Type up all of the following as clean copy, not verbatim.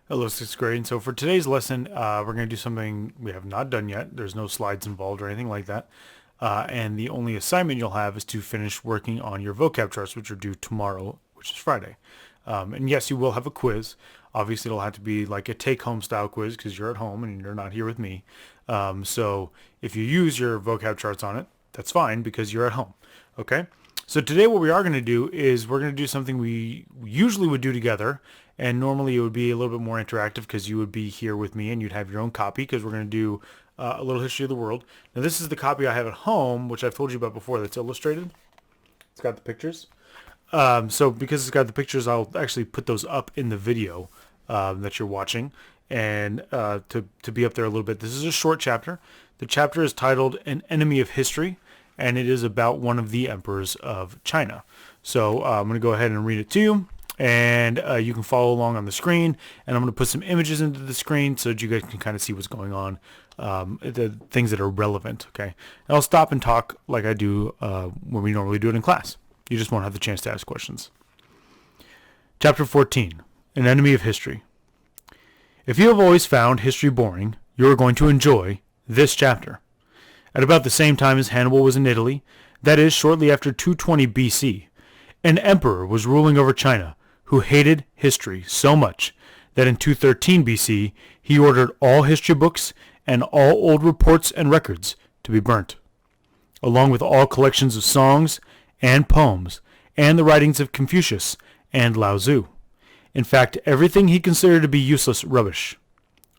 Hello, sixth grade. And so for today's lesson, we're going to do something we have not done yet. There's no slides involved or anything like that. And the only assignment you'll have is to finish working on your vocab charts, which are due tomorrow, which is Friday. And yes, you will have a quiz. Obviously, it'll have to be like a take-home style quiz because you're at home and you're not here with me. So if you use your vocab charts on it, that's fine because you're at home. Okay? So today what we are going to do is we're going to do something we usually would do together, and normally it would be a little bit more interactive because you would be here with me and you'd have your own copy because we're going to do a little history of the world. Now this is the copy I have at home, which I've told you about before, that's illustrated. It's got the pictures. So because it's got the pictures, I'll actually put those up in the video that you're watching, and to be up there a little bit. This is a short chapter. The chapter is titled An Enemy of History, and it is about one of the emperors of China. So I'm going to go ahead and read it to you, and you can follow along on the screen, and I'm going to put some images into the screen so that you guys can kind of see what's going on, the things that are relevant, okay? And I'll stop and talk like I do when we normally do it in class. You just won't have the chance to ask questions. Chapter 14, An Enemy of History. If you have always found history boring, you are going to enjoy this chapter. At about the same time as Hannibal was in Italy, that is, shortly after 220 BC, an emperor was ruling over China who hated history so much that in 213 BC he ordered all history books and all old reports and records to be burnt, along with all collections of songs and poems and the writings of Confucius and Lao Tzu. In fact, everything he considered to be useless rubbish.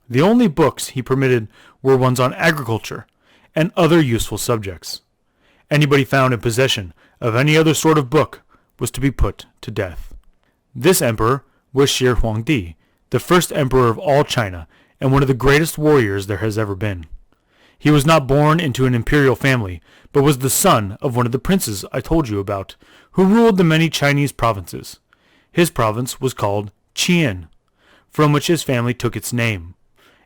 The only books he permitted were ones on agriculture and other useful subjects. Anybody found in possession of any other sort of book was to be put to death. This emperor was Shi Huangdi, the first emperor of all China and one of the greatest warriors there has ever been. He was not born into an imperial family, but was the son of one of the princes I told you about, who ruled the many Chinese provinces. His province was called Qian, from which his family took its name,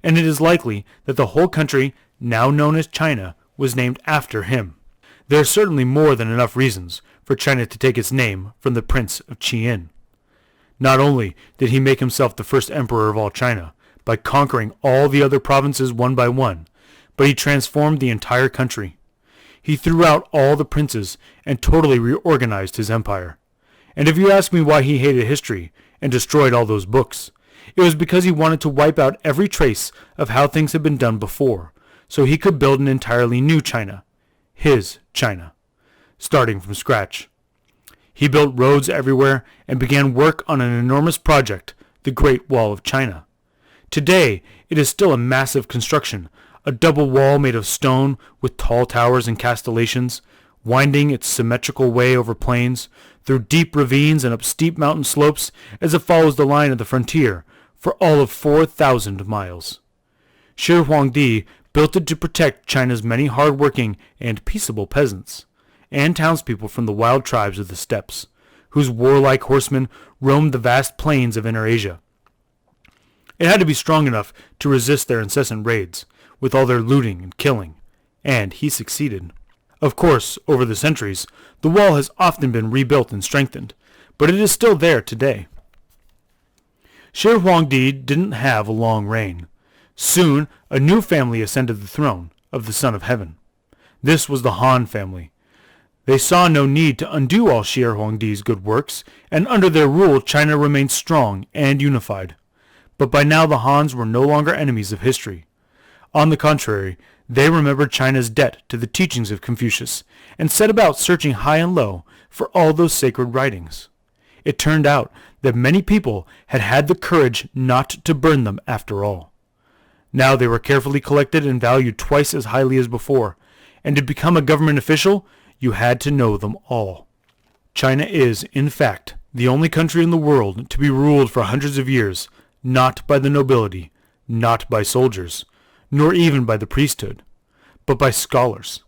and it is likely that the whole country now known as China was named after him. There are certainly more than enough reasons for China to take its name from the Prince of Qian. Not only did he make himself the first emperor of all China by conquering all the other provinces one by one, but he transformed the entire country. He threw out all the princes and totally reorganized his empire. And if you ask me why he hated history and destroyed all those books, it was because he wanted to wipe out every trace of how things had been done before, so he could build an entirely new China, his China, starting from scratch. He built roads everywhere and began work on an enormous project, the Great Wall of China. Today, it is still a massive construction, a double wall made of stone with tall towers and castellations, winding its symmetrical way over plains, through deep ravines and up steep mountain slopes as it follows the line of the frontier for all of 4,000 miles. Shi Huangdi built it to protect China's many hard-working and peaceable peasants, and townspeople from the wild tribes of the steppes, whose warlike horsemen roamed the vast plains of Inner Asia. It had to be strong enough to resist their incessant raids, with all their looting and killing, and he succeeded. Of course, over the centuries, the wall has often been rebuilt and strengthened, but it is still there today. Shi Huangdi didn't have a long reign. Soon, a new family ascended the throne of the Son of Heaven. This was the Han family. They saw no need to undo all Shi Huangdi's good works, and under their rule China remained strong and unified. But by now the Hans were no longer enemies of history. On the contrary, they remembered China's debt to the teachings of Confucius, and set about searching high and low for all those sacred writings. It turned out that many people had had the courage not to burn them after all. Now they were carefully collected and valued twice as highly as before, and to become a government official, you had to know them all. China is, in fact, the only country in the world to be ruled for hundreds of years, not by the nobility, not by soldiers, nor even by the priesthood, but by scholars.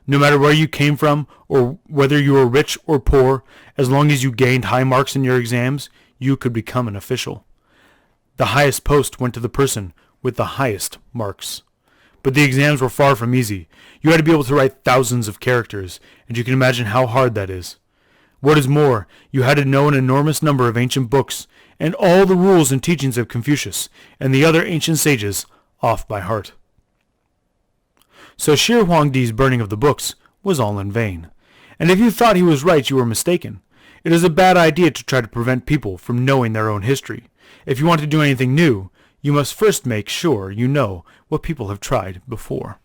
No matter where you came from, or whether you were rich or poor, as long as you gained high marks in your exams, you could become an official. The highest post went to the person with the highest marks. But the exams were far from easy. You had to be able to write thousands of characters, and you can imagine how hard that is. What is more, you had to know an enormous number of ancient books, and all the rules and teachings of Confucius and the other ancient sages off by heart. So Shi Huangdi's burning of the books was all in vain. And if you thought he was right, you were mistaken. It is a bad idea to try to prevent people from knowing their own history. If you want to do anything new, you must first make sure you know what people have tried before.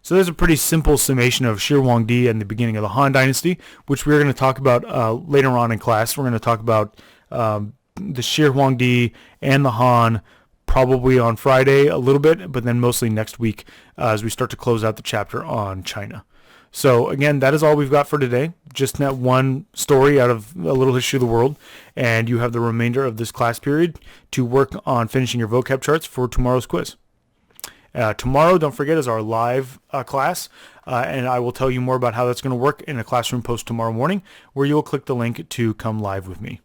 So there's a pretty simple summation of Shi Huangdi and the beginning of the Han Dynasty, which we're going to talk about later on in class. We're going to talk about the Shi Huangdi and the Han probably on Friday a little bit, but then mostly next week as we start to close out the chapter on China. So again, that is all we've got for today. Just that one story out of a little history of the world, and you have the remainder of this class period to work on finishing your vocab charts for tomorrow's quiz. Tomorrow, don't forget, is our live class, and I will tell you more about how that's going to work in a classroom post tomorrow morning, where you will click the link to come live with me.